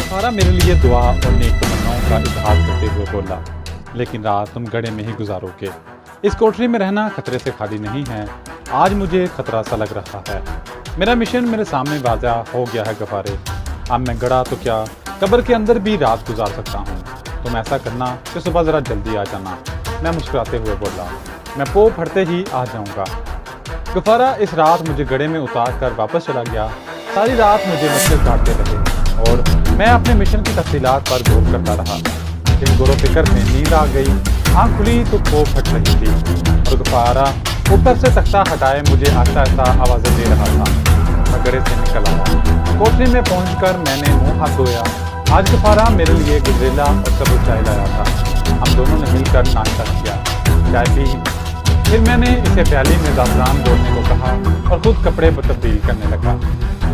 गफारा मेरे लिए दुआ और नेक तमन्नाओं का इजहार करते हुए बोला, लेकिन रात तुम गड़े में ही गुजारोगे। इस कोठरी में रहना खतरे से खाली नहीं है। आज मुझे खतरा सा लग रहा है। मेरा मिशन मेरे सामने वाज़ा हो गया है गफारे। अब मैं गड़ा तो क्या, कब्र के अंदर भी रात गुजार सकता हूँ। तुम ऐसा करना कि सुबह ज़रा जल्दी आ जाना। मैं मुस्कुराते हुए बोला, मैं पो फटते ही आ जाऊँगा। गफारा इस रात मुझे गड़े में उतार कर वापस चला गया। सारी रात मुझे मच्छर काटते रहे और मैं अपने मिशन की तफसीलात पर गौर करता रहा। इन गौर फिक्र में नींद आ गई। आँख खुली तो पो फट रही थी और गफारा ऊपर से तख्ता हटाए मुझे आहिस्ता आहिस्ता आवाज़ें दे रहा था। मैं गड़े से निकल आया। कोठरी में पहुंचकर मैंने मुंह हाथ धोया। आज गफारा मेरे लिए गुजरेला और सबूत चाय लाया था। हम दोनों ने मिलकर नाश्ता किया, चाय पी। फिर मैंने इसे प्याली में ज़ाफ़रान घोलने को कहा और खुद कपड़े तब्दील करने लगा।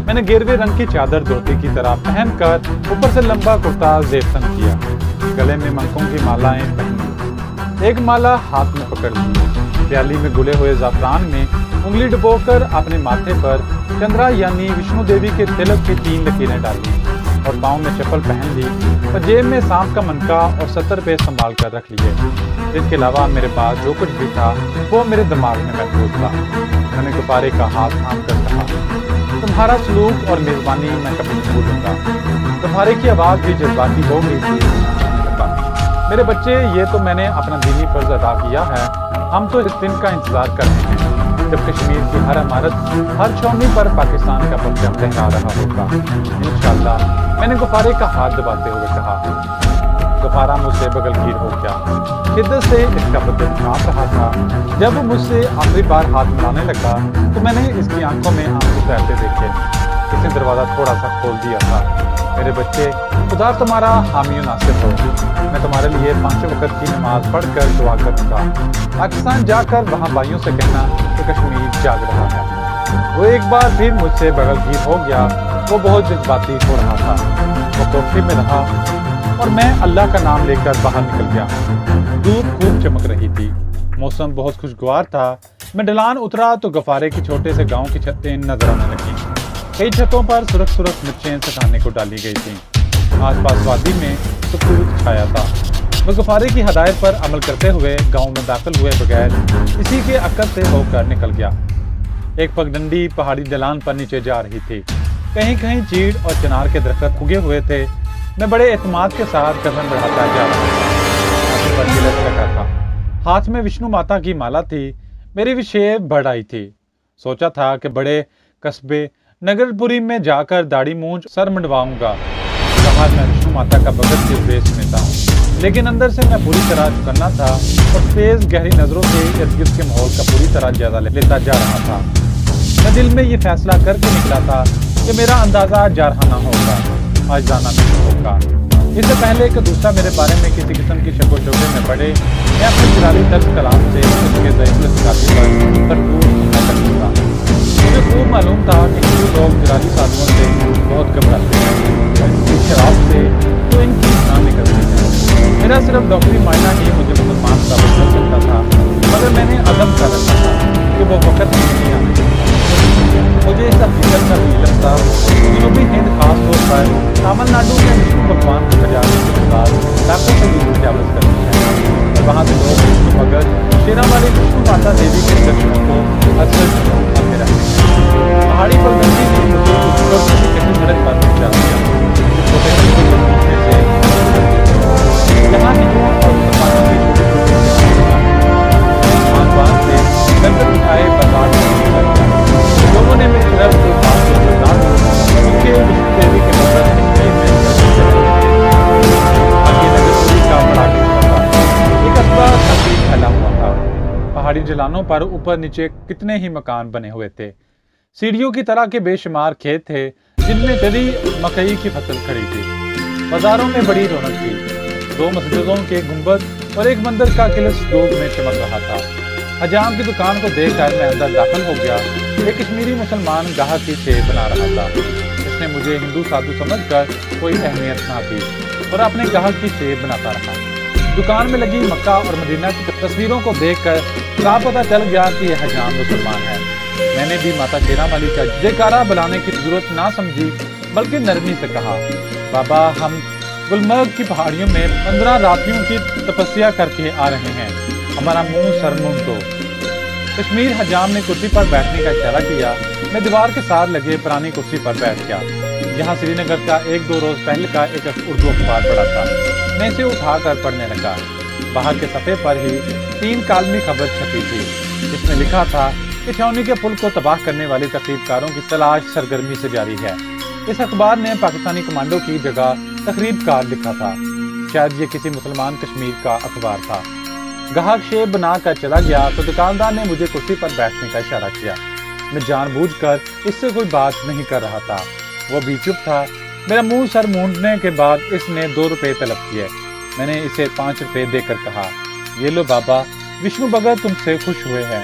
मैंने गेरवे रंग की चादर धोती की तरह पहनकर ऊपर से लंबा कुर्ता ज़ेबतन किया। गले में मंकों की मालाएं पहनी, एक माला हाथ में पकड़ ली। प्याली में गुले हुए ज़ाफ़रान में उंगली डुबोकर अपने माथे पर चंद्रा यानी विष्णु देवी के तिलक की 3 लकीरें डाली और पाँव में चप्पल पहन ली और जेब में सांप का मनका और 70 रुपये संभाल कर रख लिए। इसके अलावा मेरे पास जो कुछ भी था वो मेरे दिमाग में महफूज था। मैंने गफारे का हाथ थाम कर कहा, तुम्हारा सलूक और मेज़बानी मैं कभी नहीं भूलूंगा। गफारे की आवाज़ भी जज्बाती हो गई थी। मेरे बच्चे, ये तो मैंने अपना दीनी फर्ज अदा किया है। हम तो इस दिन का इंतजार कर रहे हैं जब कश्मीर की हर इमारत, हर छावनी पर पाकिस्तान का परचम लहरा रहा होगा, इंशाअल्लाह। मैंने गफारे का हाथ दबाते हुए कहा। गफारा मुझसे बगलगीर हो गया। शिद्दत से इसका बदन कांप रहा था। जब वो मुझसे आखिरी बार हाथ मिलाने लगा तो मैंने इसकी आंखों में आंसू तैरते देखे। इसने दरवाज़ा थोड़ा सा खोल दिया था। मेरे बच्चे, खुदा तुम्हारा हामी नासिर हो। मैं तुम्हारे लिए 5 वक्त की नमाज पढ़कर दुआ करूँगा। पाकिस्तान जाकर वहाँ भाइयों से कहना कि कश्मीर जाग रहा है। वो एक बार फिर मुझसे बगलगीर हो गया। वो बहुत जज्बाती हो रहा था। वो कोठरी में रहा और मैं अल्लाह का नाम लेकर बाहर निकल गया। धूप खूब चमक रही थी। मौसम बहुत खुशगवार था। मैं ढलान उतरा तो गफारे के छोटे से गांव की छतें नजर आने लगी। कई छतों पर सुरख मिर्चें सुखाने को डाली गई थी। आसपास वादी में सुकून छाया था। वह गफारे की हदायत पर अमल करते हुए गांव में दाखिल हुए बगैर इसी के अक्कड़ से होकर निकल गया। एक पगडंडी पहाड़ी ढलान पर नीचे जा रही थी। कहीं कहीं चीड़ और चिनार के दरख्त उगे हुए थे। मैं बड़े एतमाद के साथ कदम बढ़ाता जा रहा था। हाथ में विष्णु माता की माला थी। मेरी विशेष बढ़ आई थी। सोचा था कि बड़े कस्बे नगरपुरी में जाकर दाढ़ी मूंछ सर मंडवाऊंगा। बाहर मैं विष्णु माता का भगत के वेश में था, लेकिन अंदर से मैं पूरी तरह चुकन्ना था और तेज गहरी नजरों से इर्द गिर्द के माहौल का पूरी तरह जायजा लेता जा रहा था। मैं दिल में ये फैसला करके निकला था कि मेरा अंदाजा जारहाना होगा, आज जाना नहीं होगा। इससे पहले कि दूसरा मेरे बारे में किसी किस्म की शको शोबे में पड़े, मैं अपने चिराली तर्ज कलाम से उसके मुझे खूब मालूम था कि हिंदू लोग चिराली साधुओं से बहुत घबराते हैं। इनकी शराब से तो इनकी जान निकलती है। मेरा सिर्फ डॉक्टरी मायना ही मुझे मुसलमान साबित कर सकता था, मगर मैंने अदम कर रखा था कि वो वक्त नहीं आने। मुझे इस हकीकत का भी लगता जनूबी हिंद खास तौर पर तमिलनाडु में विष्णु भगवान को बजाने के बाद डॉक्टर से दूर जावज करती है और वहाँ से लोग विष्णु भगत शेरा वाली विष्णु माता देवी के दर्शनों को अक्सर आते रहते हैं। पहाड़ी पर गंदी की कच्ची सड़क पर जाती है। छोटे यहाँ हिंदुओं और मुसलमानों के छोटे उठाए बर्बाद लोगों ने मेरी तरफ से उनके विष्णु देवी के मदद एक कस्बा फैला हुआ था। पहाड़ी ढलानों पर ऊपर नीचे कितने ही मकान बने हुए थे। सीढ़ियों की तरह के बेशुमार खेत थे जिनमें जरी मकई की फसल खड़ी थी। बाजारों में बड़ी रौनक थी। 2 मस्जिदों के गुंबद और एक मंदिर का किलस धूप में चमक रहा था। हजाम की दुकान को देखकर मैं अंदर दाखिल हो गया। एक कश्मीरी मुसलमान गाहक की सेब बना रहा था। इसने मुझे हिंदू साधु समझकर कोई अहमियत ना दी और अपने गाहक की सेब बनाता रहा। दुकान में लगी मक्का और मदीना की तस्वीरों को देखकर साफ पता चल गया कि यह हजाम मुसलमान है। मैंने भी माता शेरा वाली का जयकारा बुलाने की जरूरत ना समझी बल्कि नरमी से कहा, बाबा हम गुलमर्ग की पहाड़ियों में 15 रातियों की तपस्या करके आ रहे हैं, हमारा मुंह सर मुंह दो। कश्मीर हजाम ने कुर्सी पर बैठने का इशारा किया। मैं दीवार के साथ लगे पुरानी कुर्सी पर बैठ गया। यहाँ श्रीनगर का 1-2 रोज पहले का एक उर्दू अखबार पढ़ा था। मैं इसे उठाकर पढ़ने लगा। बाहर के सफ़े पर ही 3 कालमी खबर छपी थी, जिसमें लिखा था कि छावनी के पुल को तबाह करने वाले तकरीबकारों की तलाश सरगर्मी से जारी है। इस अखबार ने पाकिस्तानी कमांडो की जगह तकरीबकार लिखा था। शायद ये किसी मुसलमान कश्मीर का अखबार था। गाहक शेब बनाकर चला गया तो दुकानदार ने मुझे कुर्सी पर बैठने का इशारा किया। मैं जानबूझकर इससे कोई बात नहीं कर रहा था। वो भी चुप था। मेरा मुंह सर मूंदने के बाद इसने 2 रुपए तलब किए। मैंने इसे 5 रुपए देकर कहा, ये लो बाबा, विष्णु भगत तुमसे खुश हुए हैं।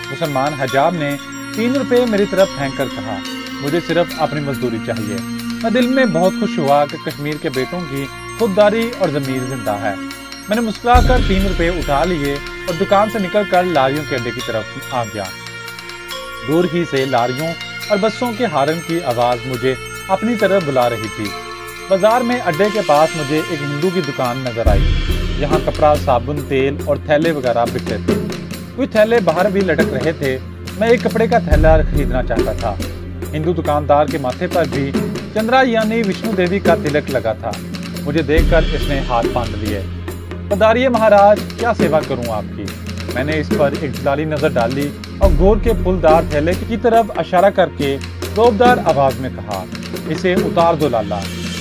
मुसलमान हजाब ने 3 रुपए मेरी तरफ फेंक कर कहा, मुझे सिर्फ अपनी मजदूरी चाहिए। मैं दिल में बहुत खुश हुआ कि कश्मीर के बेटों की खुददारी और जमीर जिंदा है। मैंने मुस्कुराकर 3 रुपए उठा लिए और दुकान से निकलकर लारियों के अड्डे की तरफ आ गया। दूर ही से लारियों और बसों के हारन की आवाज मुझे अपनी तरफ बुला रही थी। बाजार में अड्डे के पास मुझे एक हिंदू की दुकान नजर आई। यहाँ कपड़ा, साबुन, तेल और थैले वगैरह बिकते थे। कुछ थैले बाहर भी लटक रहे थे। मैं एक कपड़े का थैला खरीदना चाहता था। हिंदू दुकानदार के माथे पर भी चंद्रा यानी विष्णु देवी का तिलक लगा था। मुझे देखकर इसने हाथ बांध लिए। पधारिए महाराज, क्या सेवा करूं आपकी। मैंने इस पर एक जलाली नजर डाली और घोर के फूलदार थैले की तरफ इशारा करके रोबदार आवाज में कहा, इसे उतार दो लाला,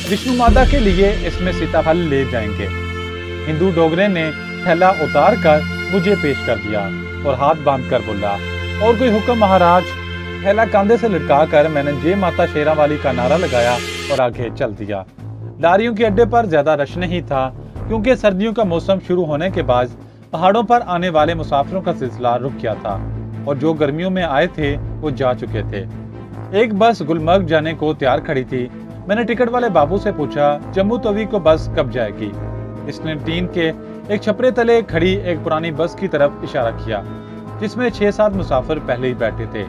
विष्णु माता के लिए इसमें सीताफल ले जाएंगे। हिंदू डोगरे ने थैला उतार कर मुझे पेश कर दिया और हाथ बांध कर बोला, और कोई हुक्म महाराज। थैला कंधे से लटका कर मैंने जय माता शेरा वाली का नारा लगाया और आगे चल दिया। लारियों के अड्डे पर ज्यादा रश नहीं था, क्योंकि सर्दियों का मौसम शुरू होने के बाद पहाड़ों पर आने वाले मुसाफिरों का सिलसिला रुक गया था और जो गर्मियों में आए थे वो जा चुके थे। एक बस गुलमर्ग जाने को तैयार खड़ी थी। मैंने टिकट वाले बाबू से पूछा, जम्मू तवी को बस कब जाएगी। इसने टीन के एक छपरे तले खड़ी एक पुरानी बस की तरफ इशारा किया, जिसमें 6-7 मुसाफिर पहले ही बैठे थे।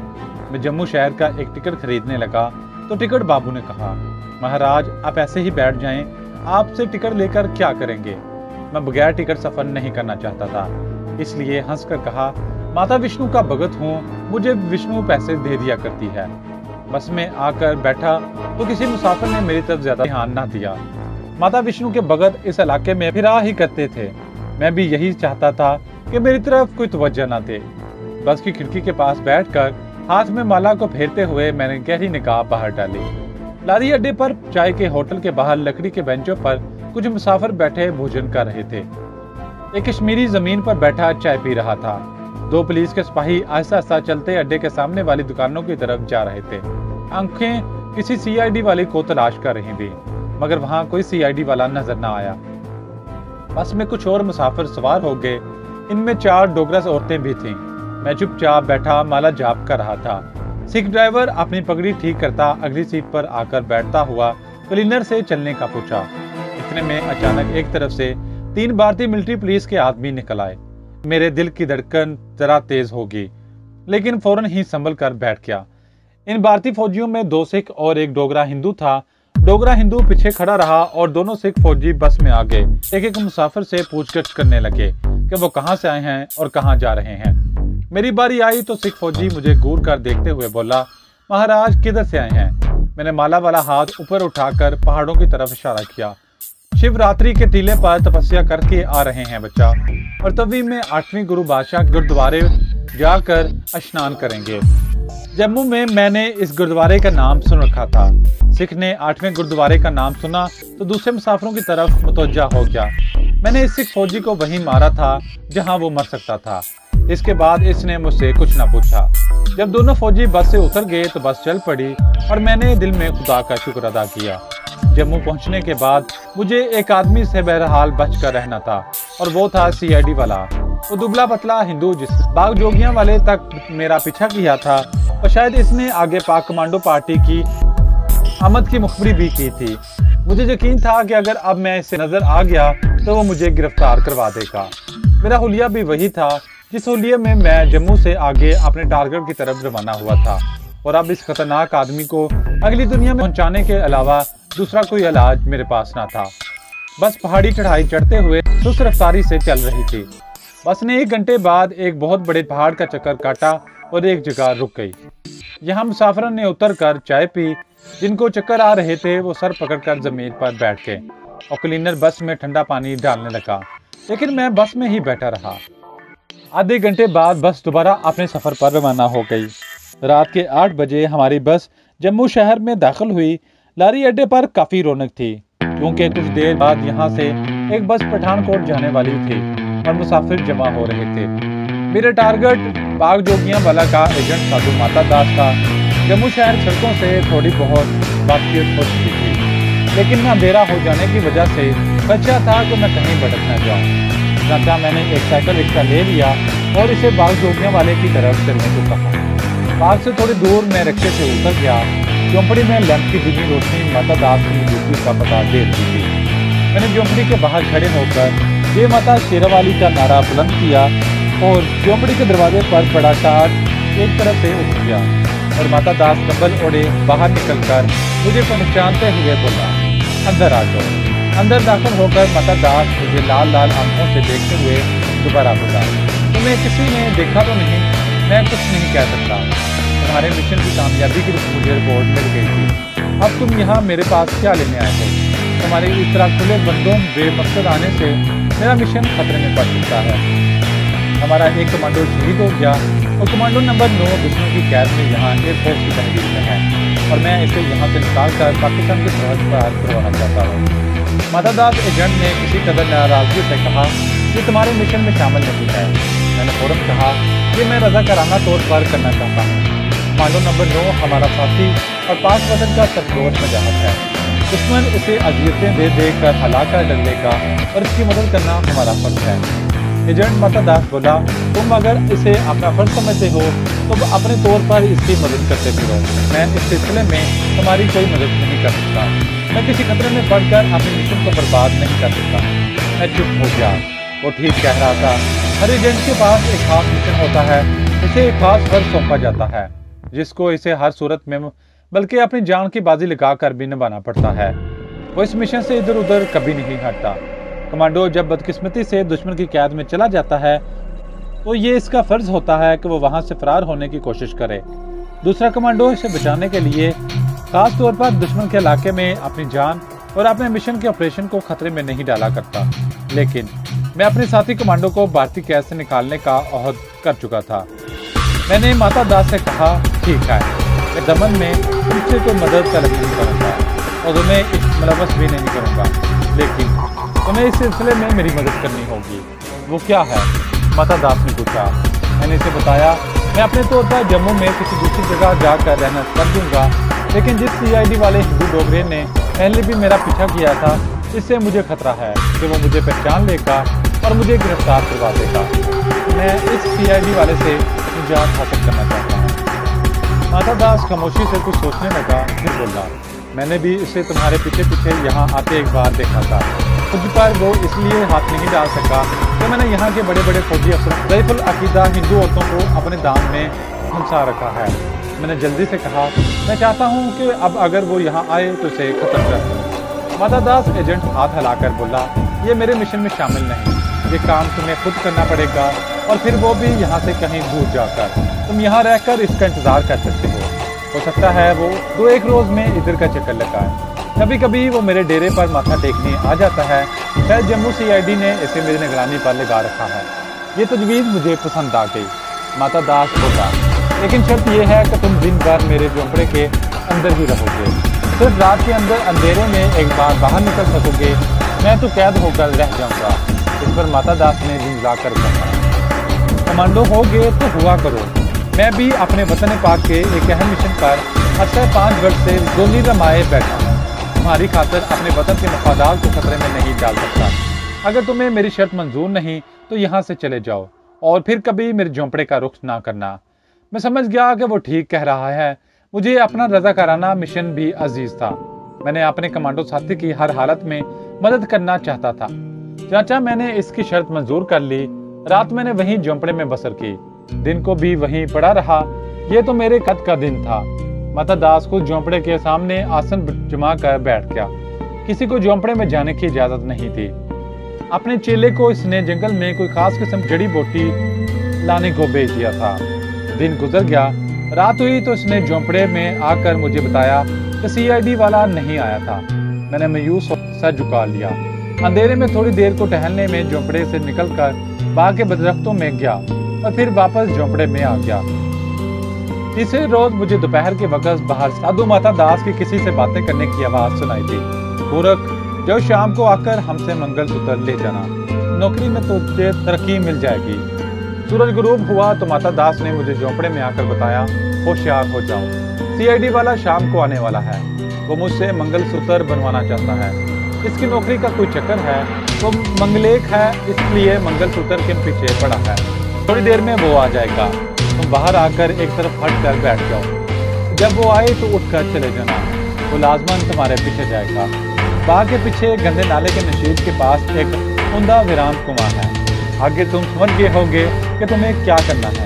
मैं जम्मू शहर का एक टिकट खरीदने लगा तो टिकट बाबू ने कहा, महाराज आप ऐसे ही बैठ जाएं, आपसे टिकट लेकर क्या करेंगे। मैं बगैर टिकट सफर नहीं करना चाहता था, इसलिए हंसकर कहा, माता विष्णु का भगत हूँ, मुझे विष्णु पैसे दे दिया करती है। बस में आकर बैठा तो किसी मुसाफिर ने मेरी तरफ ज्यादा ध्यान न दिया। माता विष्णु के भगत इस इलाके में फिरा ही करते थे। मैं भी यही चाहता था कि मेरी तरफ कोई तवज्जो न दे। बस की खिड़की के पास बैठकर हाथ में माला को फेरते हुए मैंने गहरी निगाह बाहर डाली। लारी अड्डे पर चाय के होटल के बाहर लकड़ी के बेंचों पर कुछ मुसाफिर बैठे भोजन कर रहे थे। एक कश्मीरी जमीन पर बैठा चाय पी रहा था। 2 पुलिस के सिपाही आहिस्ता आहिस्ता चलते अड्डे के सामने वाली दुकानों की तरफ जा रहे थे। आंखें किसी सीआईडी वाले को तलाश कर रही थी, मगर वहां कोई सीआईडी वाला नजर न आया। बस में कुछ और मुसाफिर सवार हो गए। इनमें 4 डोगरा औरतें भी थीं। मैं चुपचाप बैठा माला जाप कर रहा था। सिख ड्राइवर अपनी पगड़ी ठीक करता अगली सीट पर आकर बैठता हुआ क्लीनर से चलने का पूछा। इतने में अचानक एक तरफ से 3 भारतीय मिलिट्री पुलिस के आदमी निकल आए। मेरे दिल की धड़कन जरा तेज हो गई, लेकिन फौरन ही संभल कर बैठ गया। इन भारतीय फौजियों में 2 सिख और एक डोगरा हिंदू था। डोगरा हिंदू पीछे खड़ा रहा और दोनों सिख फौजी बस में आ गए। एक मुसाफिर से पूछताछ करने लगे कि वो कहां से आए हैं और कहां जा रहे हैं। मेरी बारी आई तो सिख फौजी मुझे घूर कर देखते हुए बोला, महाराज किधर से आए हैं। मैंने माला वाला हाथ ऊपर उठाकर पहाड़ों की तरफ इशारा किया। शिवरात्रि के टीले पर तपस्या करके आ रहे हैं बच्चा, और तभी में 8वें गुरु बादशाह गुरुद्वारे जाकर स्नान करेंगे। जम्मू में मैंने इस गुरुद्वारे का नाम सुन रखा था। सिख ने 8वें गुरुद्वारे का नाम सुना तो दूसरे मुसाफिरों की तरफ मुतवज्जा हो गया। मैंने इस सिख फौजी को वहीं मारा था जहां वो मर सकता था। इसके बाद इसने मुझसे कुछ न पूछा। जब दोनों फौजी बस से उतर गए तो बस चल पड़ी और मैंने दिल में खुदा का शुक्र अदा किया। जम्मू पहुंचने के बाद मुझे एक आदमी से बहरहाल बचकर रहना था, और वो था सीआईडी वाला। वो दुबला पतला हिंदू जिस बाग जोगियां वाले तक मेरा पीछा किया था, और शायद इसने आगे पाक कमांडो पार्टी की आमद की मुखबरी भी की थी। मुझे यकीन था कि अगर अब मैं इससे नजर आ गया तो वो मुझे गिरफ्तार करवा देगा। मेरा हुलिया भी वही था जिस हुलिये में मैं जम्मू से आगे अपने टारगेट की तरफ रवाना हुआ था। और अब इस खतरनाक आदमी को अगली दुनिया में पहुंचाने के अलावा दूसरा कोई इलाज मेरे पास ना था। बस पहाड़ी चढ़ाई चढ़ते हुए सुस्त रफ्तारी से चल रही थी। बस ने 1 घंटे बाद एक बहुत बड़े पहाड़ का चक्कर काटा और एक जगह रुक गई। यहाँ मुसाफिरों ने उतरकर चाय पी। जिनको चक्कर आ रहे थे वो सर पकड़कर जमीन पर बैठ गए और क्लीनर बस में ठंडा पानी डालने लगा, लेकिन मैं बस में ही बैठा रहा। आधे घंटे बाद बस दोबारा अपने सफर पर रवाना हो गई। रात के 8 बजे हमारी बस जम्मू शहर में दाखिल हुई। लारी अड्डे पर काफी रौनक थी, क्योंकि कुछ देर बाद यहाँ से एक बस पठानकोट जाने वाली थी और मुसाफिर जमा हो रहे थे। मेरा टारगेट बाग जोगियां वाला का एजेंट साधु माता दास था। जम्मू शहर सड़कों से थोड़ी बहुत वाकियत हो चुकी थी, लेकिन मैं अंधेरा हो जाने की वजह से खदशा था कि मैं कहीं भटक न जाऊँ। चाचा मैंने एक साइकिल रिक्शा ले लिया और इसे बाग जोगियां वाले की तरफ चलने को कहा। बाग से थोड़ी दूर मैं रिक्शे से उतर गया। झोंपड़ी में लैंप की धीमी रोशनी माता दास की मौजूदगी का पता दे रही थी। मैंने झोंपड़ी के बाहर खड़े होकर जय माता शेरावाली का नारा बुलंद किया और झोंपड़ी के दरवाजे पर बड़ा टाट एक तरफ से उठ गया और माता दास कंबल ओढ़े बाहर निकलकर मुझे पहचानते हुए बोला, अंदर आ जाओ। अंदर दाखिल होकर माता दास मुझे लाल लाल आंखों से देखते हुए दोबारा बोला, तुम्हें किसी ने देखा तो नहीं? मैं कुछ नहीं कह सकता। तुम्हारे मिशन की कामयाबी की मुझे रिपोर्ट मिल गई थी। अब तुम यहाँ मेरे पास क्या लेने आए हो? तुम्हारे इस तरह खुले बंदों बेमकसद आने से मेरा मिशन खतरे में पड़ चुका है। हमारा एक कमांडो शहीद हो गया और कमांडो नंबर 9 दुश्मन की कैद में यहाँ एयरफोर्स की तहरीर में है और मैं इसे यहाँ से निकाल कर पाकिस्तान की सरहद पर करवाना चाहता हूँ। माता दास एजेंट ने किसी कदर नाराजगी से कहा, ये तुम्हारे मिशन में शामिल नहीं है। मैंने फौरन कहा, ये मैं रज़ाकाराना तौर पर करना चाहता हूँ। कमांडो नंबर 9 हमारा साथी और पाक वतन का सरफरोश मुजाहिद है। दुश्मन इसे अजियतें दे देकर हलाकर डलेगा और इसकी मदद करना हमारा फर्ज है। एजेंट माता दास बोला, तुम अगर इसे अपना फर्ज समझते हो तो अपने तौर पर इसकी मदद करते फिरो। मैं इस सिलसिले में तुम्हारी कोई मदद नहीं कर सकता। मैं किसी खतरे में पड़कर अपने मिशन को बर्बाद नहीं कर सकता। मैं चुप हो गया। वो ठीक कह रहा था। हर एजेंट के पास एक खास मिशन होता है, इसे एक खास फर्ज सौंपा जाता है, जिसको इसे हर सूरत में बल्कि अपनी जान की बाजी लगाकर भी निभाना पड़ता है। वो इस मिशन से इधर उधर कभी नहीं हटता। कमांडो जब बदकिस्मती से दुश्मन की कैद में चला जाता है तो ये इसका फर्ज होता है कि वो वहां से फरार होने की कोशिश करे। दूसरा कमांडो इसे बचाने के लिए खास तौर पर दुश्मन के इलाके में अपनी जान और अपने मिशन के ऑपरेशन को खतरे में नहीं डाला करता। लेकिन मैं अपने साथी कमांडो को भारतीय कैद से निकालने का अहद कर चुका था। मैंने माता दास से कहा, ठीक है, मैं दमन में तुमसे कोई मदद तलब नहीं करूँगा और तुम्हें मुलव्वस भी नहीं करूँगा, लेकिन तुम्हें इस सिलसिले में मेरी मदद करनी होगी। वो क्या है? माता दास ने पूछा। मैंने इसे बताया, मैं अपने तौर पर जम्मू में किसी दूसरी जगह जाकर रहना कर दूंगा, लेकिन जिस CID वाले हिंदू डोगरे ने पहले भी मेरा पीछा किया था, इससे मुझे खतरा है कि वो मुझे पहचान लेगा और मुझे गिरफ्तार करवा देगा। मैं इस CID वाले से निजात हासिल करना चाहता हूँ। माता दास खामोशी से कुछ सोचने लगा, फिर बोला, मैंने भी इसे तुम्हारे पीछे पीछे यहाँ आते एक बार देखा था। मुझ पर वो इसलिए हाथ नहीं डाल सका कि मैंने यहाँ के बड़े बड़े फौजी अफसर ज़ईफुल अकीदा हिंदू औरतों को अपने दाम में फंसा रखा है। मैंने जल्दी से कहा, मैं चाहता हूँ कि अब अगर वो यहाँ आए तो इसे खत्म कर दूँ। माता दास एजेंट हाथ हिलाकर बोला, ये मेरे मिशन में शामिल नहीं, ये काम तुम्हें खुद करना पड़ेगा और फिर वो भी यहाँ से कहीं दूर जाकर। तुम यहाँ रहकर इसका इंतजार कर सकते हो सकता है वो 2-1 रोज में इधर का चक्कर लगाए। कभी कभी वो मेरे डेरे पर माथा टेकने आ जाता है। शायद जम्मू CID ने इसे मेरी निगरानी पर लगा रखा है। ये तजवीज़ मुझे पसंद आ गई। माता दास बोला, लेकिन शर्त यह है कि तुम दिन भर मेरे झोंपड़े के अंदर ही रहोगे। सिर्फ रात के अंदर अंधेरे में एक बार बाहर निकल सकोगे, मैं तो कैद होकर रह जाऊंगा। इस पर माता दास ने झुंझला कर कहा, कमांडो होगे तो हुआ करो। मैं भी अपने वतन पाक के एक अहम मिशन पर अक्सर 5 वर्ष से गोली रमाए बैठा हूँ। तुम्हारी खातिर अपने वतन के मफादात को खतरे में नहीं डाल सकता। अगर तुम्हें मेरी शर्त मंजूर नहीं तो यहाँ से चले जाओ और फिर कभी मेरे झोंपड़े का रुख ना करना। मैं समझ गया कि वो ठीक कह रहा है। मुझे अपना रज़ाकाराना मिशन भी अजीज था। मैंने अपने कमांडो साथी की हर हालत में मदद करना चाहता था। चाचा मैंने इसकी शर्त मंजूर कर ली। रात मैंने वहीं झोंपड़े में बसर की, दिन को भी वहीं पड़ा रहा। ये तो मेरे खत का दिन था। माता दास को झोंपड़े के सामने आसन जमा कर बैठ गया। किसी को झोंपड़े में जाने की इजाजत नहीं थी। अपने चेले को इसने जंगल में कोई खास किस्म जड़ी बूटी लाने को भेज दिया था। दिन गुजर गया, रात हुई तो इसने झोंपड़े में आकर मुझे बताया कि सीआईडी वाला नहीं आया था। मैंने मायूस सर झुका लिया। अंधेरे में थोड़ी देर को टहलने में झोंपड़े से निकलकर बाग के दरख्तों में गया और फिर वापस झोंपड़े में आ गया। तीसरे रोज मुझे दोपहर के वक्त बाहर साधु माता दास की किसी से बातें करने की आवाज सुनाई दी। गोरख, जो शाम को आकर हमसे मंगलसूत्र ले जाना, नौकरी में तो तुझे तरक्की मिल जाएगी। सूरज गुरूब हुआ तो माता दास ने मुझे झोंपड़े में आकर बताया, होशियार हो जाओ, सीआईडी वाला शाम को आने वाला है। वो मुझसे मंगलसूत्र बनवाना चाहता है। इसकी नौकरी का कोई चक्कर है, वो मंगलेक है, इसलिए मंगलसूत्र के पीछे पड़ा है। थोड़ी देर में वो आ जाएगा, तुम बाहर आकर एक तरफ हट कर बैठ जाओ। जब वो आए तो उठकर चले जाना, वो लाजमन तुम्हारे पीछे जाएगा। बाग के पीछे गंदे नाले के नशीब के पास एक उमदा वीरान कुआं है। आगे तुम समझ गए होंगे कि तुम्हें क्या करना है।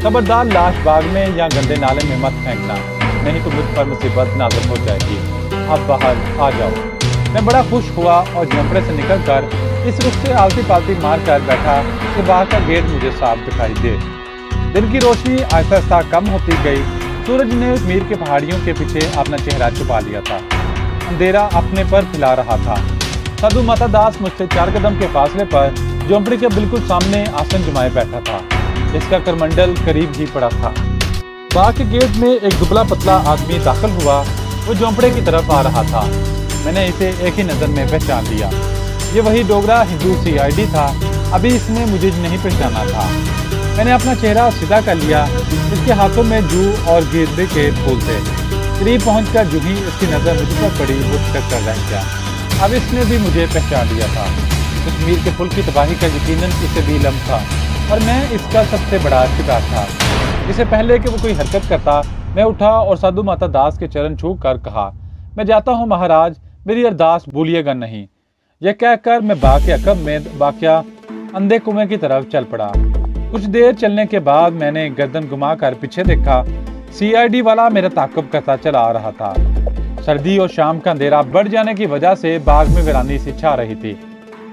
खबरदार लाश बाग में या गंदे नाले में मत फेंकना, नहीं तो मुझ पर मुसीबत नाज़िल हो जाएगी। अब बाहर आ जाओ। मैं बड़ा खुश हुआ और झोंपड़े से निकलकर इस रुख से आलती पालती मार कर बैठा कि बाहर का गेट मुझे साफ दिखाई दे। दिन की रोशनी आहिस्ता आहिस्ता कम होती गई। सूरज ने मीर के पहाड़ियों के पीछे अपना चेहरा छुपा लिया था। अंधेरा अपने पर फैला रहा था। साधु माता दास मुझसे 4 कदम के फासले पर झोंपड़ी के बिल्कुल सामने आसन जमाए बैठा था। इसका करमंडल करीब ही पड़ा था। बाग के गेट में एक दुबला पतला आदमी दाखिल हुआ। वो झोंपड़े की तरफ आ रहा था। मैंने इसे एक ही नज़र में पहचान लिया। ये वही डोगरा हिंदू सीआईडी था। अभी इसने मुझे नहीं पहचाना था। मैंने अपना चेहरा सीधा कर लिया। इसके हाथों में जू और गेंदे के फूल थे। करीब पहुंचकर जूं ही इसकी नज़र मुझ पर पड़ी, वो ठिठक कर रह गया। अब इसने भी मुझे पहचान लिया था। कश्मीर के पुल की तबाही का यकीनन इसे भी इल्म था और मैं इसका सबसे बड़ा शिकार था। इससे पहले कि वो कोई हरकत करता, मैं उठा और साधु माता दास के चरण छू कर कहा, मैं जाता हूँ महाराज, मेरी अरदास भूलिएगा नहीं। यह कहकर मैं बाग के अकब में वाक़या अंधे कुएं की तरफ चल पड़ा। कुछ देर चलने के बाद मैंने गर्दन घुमाकर पीछे देखा। सीआईडी वाला मेरा ताक़ुब करता चला आ रहा था। सर्दी और शाम का अंधेरा बढ़ जाने की वजह से बाग में वीरानी सी छा रही थी।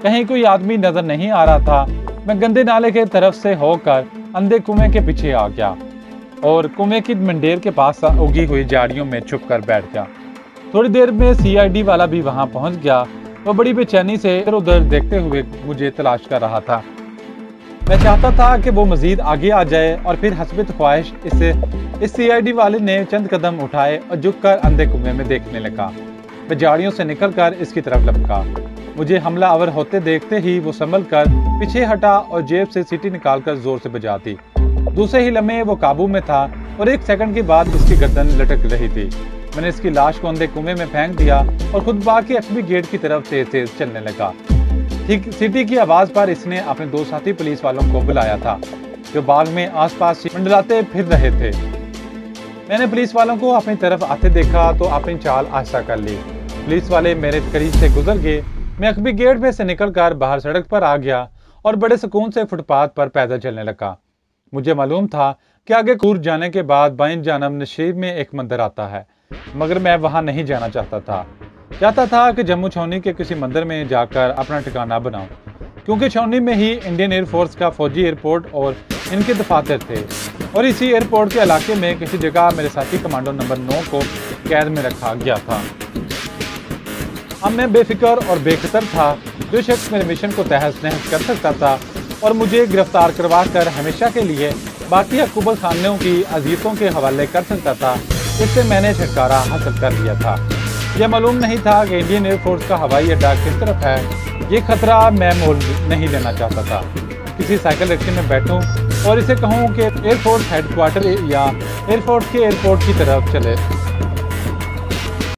कहीं कोई आदमी नजर नहीं आ रहा था। मैं गंदे नाले के तरफ से होकर अंधे कुएं के पीछे आ गया और कुएं की मंडेर के पास उगी हुई झाड़ियों में छुप कर बैठ गया। थोड़ी देर में सीआईडी वाला भी वहां पहुंच गया। वो बड़ी बेचैनी से इधर उधर देखते हुए मुझे तलाश कर रहा था। मैं चाहता था कि वो मजीद आगे आ जाए और फिर हस्बत ख्वाहिश इस सीआईडी वाले ने चंद कदम उठाए और झुककर अंधे कुएं में देखने लगा। मैं झाड़ियों से निकलकर इसकी तरफ लपका। मुझे हमला आवर होते देखते ही वो संभल कर पीछे हटा और जेब से सीटी निकालकर जोर से बजा दी। दूसरे ही लम्हे वो काबू में था और 1 सेकंड के बाद इसकी गर्दन लटक रही थी। मैंने इसकी लाश को अंधे कुएं में फेंक दिया और खुद बाग के एफबी गेट की तरफ तेज चलने लगा। ठीक सीटी की आवाज पर इसने अपने 2 साथी पुलिस वालों को बुलाया था, जो बाग में आसपास मंडलाते फिर रहे थे। मैंने पुलिस वालों को अपनी तरफ आते देखा तो अपनी चाल आहिस्ता कर ली। पुलिस वाले मेरे करीब से गुजर गए। मैं एफबी गेट में से निकलकर बाहर सड़क पर आ गया और बड़े सुकून से फुटपाथ पर पैदल चलने लगा। मुझे मालूम था कि आगे दूर जाने के बाद बाईं जानब नशीब में एक मंदिर आता है, मगर मैं वहां नहीं जाना चाहता था कि जम्मू छावनी के किसी मंदिर में जाकर अपना ठिकाना बनाऊं, क्योंकि छावनी में ही इंडियन एयरफोर्स का फौजी एयरपोर्ट और इनके दफातर थे और इसी एयरपोर्ट के इलाके में किसी जगह मेरे साथी कमांडो नंबर 9 को कैद में रखा गया था। अब मैं बेफिक्र और बेखतर था। जो शख्स मेरे मिशन को तहस नहस कर सकता था और मुझे गिरफ्तार करवा कर हमेशा के लिए बाकी हुकूमत खानों की अजीजों के हवाले कर सकता था, इससे मैंने छुटकारा हासिल कर लिया था। यह मालूम नहीं था कि इंडियन एयरफोर्स का हवाई अड्डा किस तरफ है। ये खतरा मैं मोल नहीं लेना चाहता था। किसी साइकिल रिक्शे में बैठूं और इसे कहूं कि एयरफोर्स हेडक्वार्टर या एयरफोर्स के एयरपोर्ट की तरफ चले